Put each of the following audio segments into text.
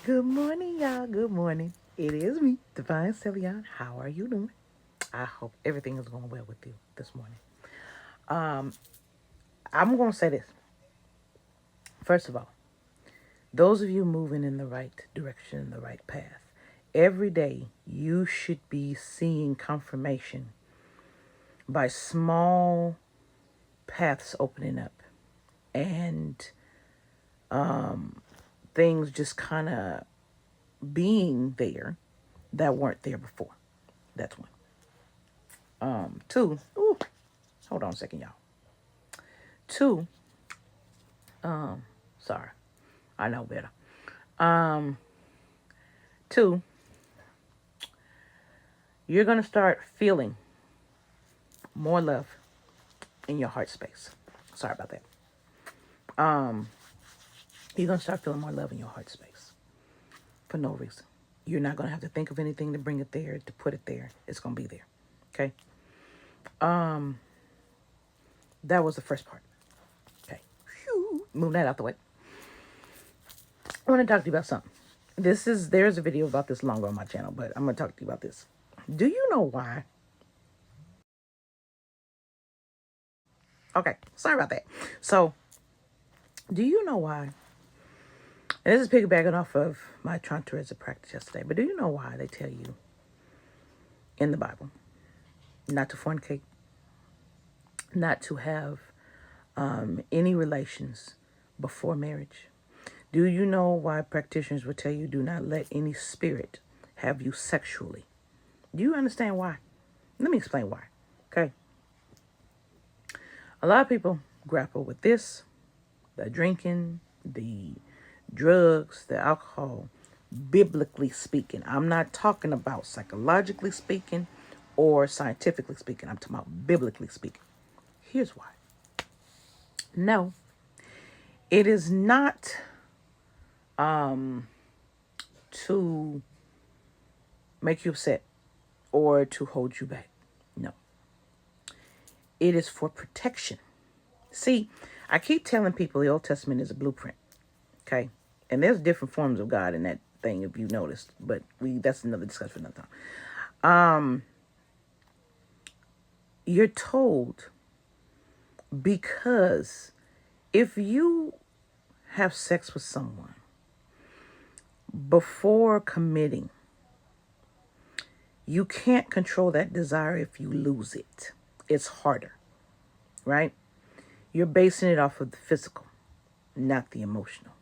Good morning, y'all. Good morning. It is me, Divine Sylvian. How are you doing? I hope everything is going well with you this morning. Um, I'm going to say this. First of all, those of you moving in the right direction, in the right path, every day you should be seeing confirmation by small paths opening up and things just kind of being there that weren't there before. That's one. Two, ooh, hold on a second, y'all. Two, sorry, I know better. Um, Two, you're gonna start feeling more love in your heart space. Sorry about that. Um, you're gonna start feeling more love in your heart space for no reason. You're not gonna have to think of anything to bring it there, to put it there. It's gonna be there. Okay. Um, that was the first part. Okay. Phew. Move that out the way. I want to talk to you about something. There's a video about this longer on my channel, but I'm gonna talk to you about this. Do you know why? Okay, sorry about that. So, do you know why? And this is piggybacking off of my Tranteresa practice yesterday, but do you know why they tell you in the Bible not to fornicate, not to have any relations before marriage? Do you know why practitioners will tell you do not let any spirit have you sexually? Do you understand why? Let me explain why. Okay. A lot of people grapple with this, the drinking, the drugs, the alcohol, biblically speaking. I'm not talking about psychologically speaking or scientifically speaking. I'm talking about biblically speaking. Here's why. No, it is not to make you upset or to hold you back. No, it is for protection. See, I keep telling people the Old Testament is a blueprint. Okay, and there's different forms of God in that thing if you noticed, but that's another discussion for another time. You're told because if you have sex with someone before committing, you can't control that desire if you lose it. It's harder, right? You're basing it off of the physical, not the emotional.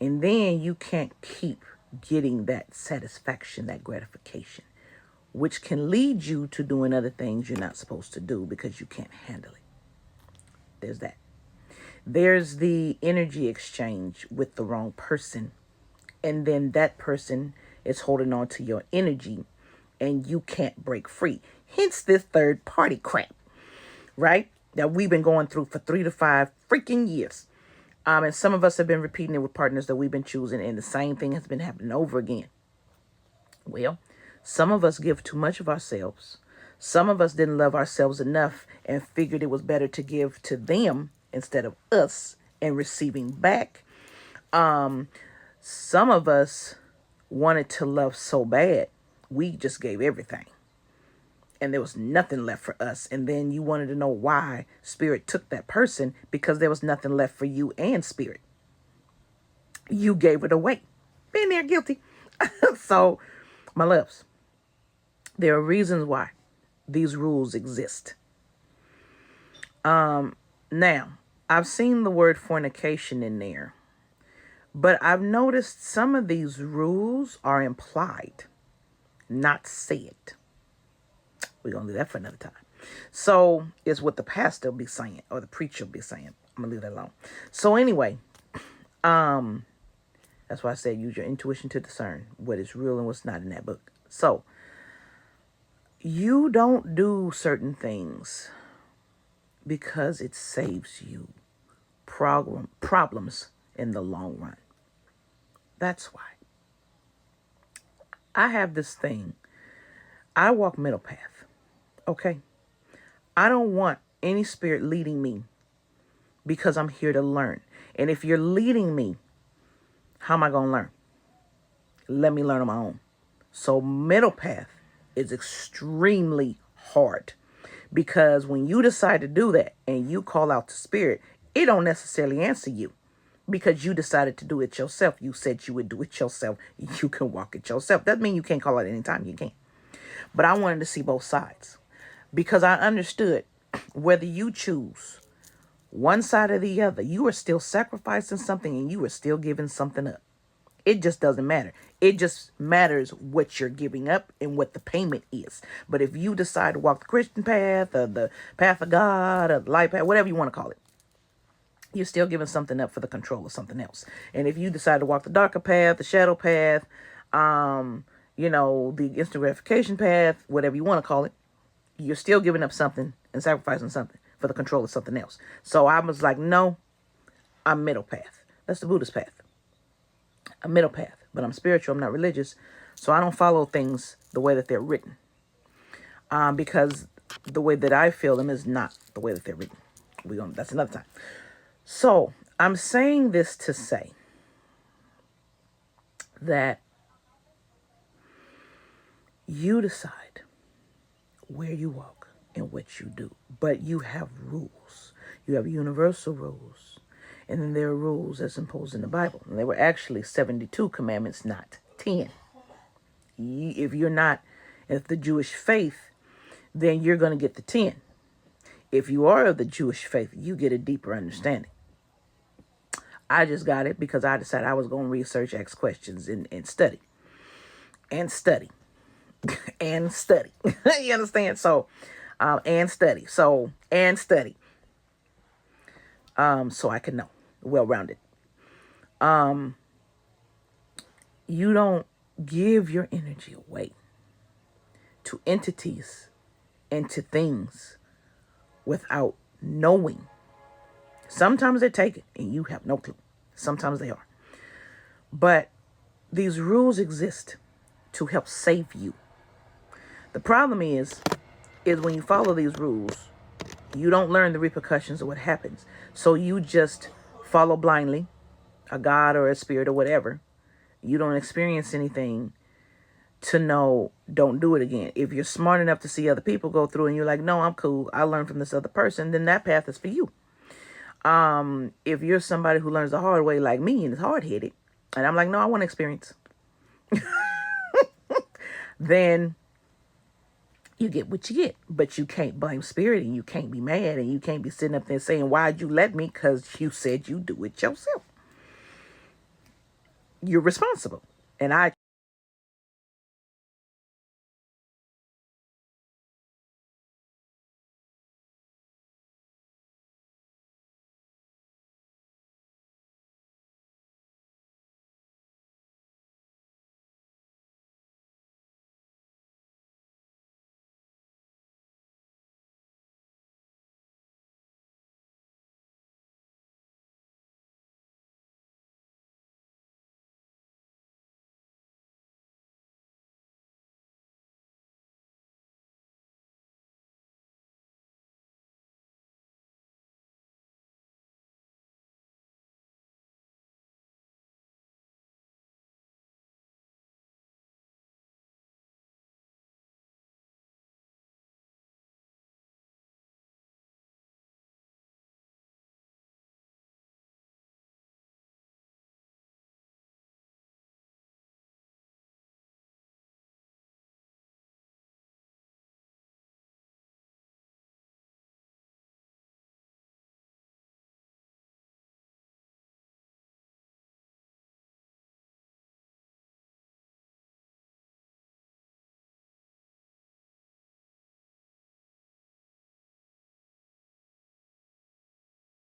And then you can't keep getting that satisfaction, that gratification, which can lead you to doing other things you're not supposed to do because you can't handle it. There's that. There's the energy exchange with the wrong person. And then that person is holding on to your energy and you can't break free. Hence this third party crap, right? That we've been going through for 3 to 5 freaking years. And some of us have been repeating it with partners that we've been choosing, and the same thing has been happening over again. Well, some of us give too much of ourselves. Some of us didn't love ourselves enough and figured it was better to give to them instead of us and receiving back. Some of us wanted to love so bad, we just gave everything. And there was nothing left for us. And then you wanted to know why Spirit took that person because there was nothing left for you and Spirit. You gave it away. Been there, guilty. So, my loves, there are reasons why these rules exist. Now, I've seen the word fornication in there, but I've noticed some of these rules are implied, not said. We're going to leave that for another time. So, it's what the pastor will be saying or the preacher will be saying. I'm going to leave that alone. So, anyway, that's why I said use your intuition to discern what is real and what's not in that book. So, you don't do certain things because it saves you problems in the long run. That's why. I have this thing. I walk middle path. Okay? I don't want any spirit leading me because I'm here to learn. And if you're leading me, how am I going to learn? Let me learn on my own. So middle path is extremely hard, because when you decide to do that and you call out to spirit, it don't necessarily answer you because you decided to do it yourself. You said you would do it yourself. You can walk it yourself. Doesn't mean you can't call it anytime. You can. But I wanted to see both sides because I understood whether you choose one side or the other, you are still sacrificing something and you are still giving something up. It just doesn't matter. It just matters what you're giving up and what the payment is. But if you decide to walk the Christian path or the path of God or the light path, whatever you want to call it, you're still giving something up for the control of something else. And if you decide to walk the darker path, the shadow path, the instant gratification path, whatever you want to call it, you're still giving up something and sacrificing something for the control of something else. So I was like, no, I'm middle path. That's the Buddhist path. A middle path, but I'm spiritual. I'm not religious, so I don't follow things the way that they're written, because the way that I feel them is not the way that they're written. That's another time. So I'm saying this to say that you decide where you walk and what you do, but you have rules. You have universal rules. And then there are rules that's imposed in the Bible. And there were actually 72 commandments, not 10. If you're not of the Jewish faith, then you're going to get the 10. If you are of the Jewish faith, you get a deeper understanding. I just got it because I decided I was going to research, ask questions, and study. And study. And study. You understand? So, and study. So I can know. Well-rounded. You don't give your energy away to entities and to things without knowing. Sometimes they're taken and you have no clue. Sometimes they are. But these rules exist to help save you. The problem is when you follow these rules, you don't learn the repercussions of what happens. So you just follow blindly a God or a spirit or whatever. You don't experience anything to know, don't do it again. If you're smart enough to see other people go through and you're like, no, I'm cool, I learned from this other person, then that path is for you. If you're somebody who learns the hard way like me and is hard-headed, and I'm like, no, I want to experience, then you get what you get. But you can't blame spirit and you can't be mad and you can't be sitting up there saying, why'd you let me? Because you said you do it yourself. You're responsible. And I